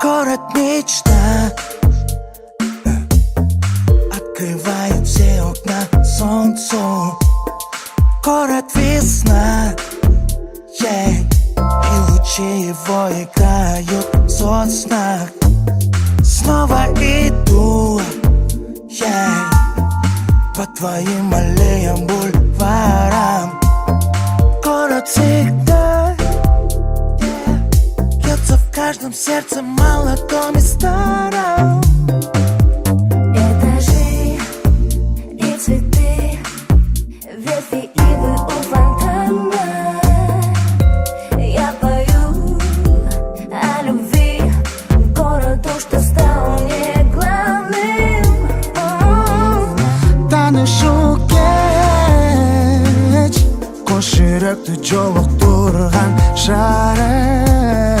Город мечта открывает все окна солнцу. Город весна, и лучи его играют в соснах. Снова иду, по твоим аллеям, бульварам. Город всегда бьется в каждом сердце, молодом и старом. Этажи и цветы, ветви ивы у фонтана. Я пою о любви городу, что стал мне главным. Танышу кеч, кош жүрөктү жолуктурган шаарыбыз.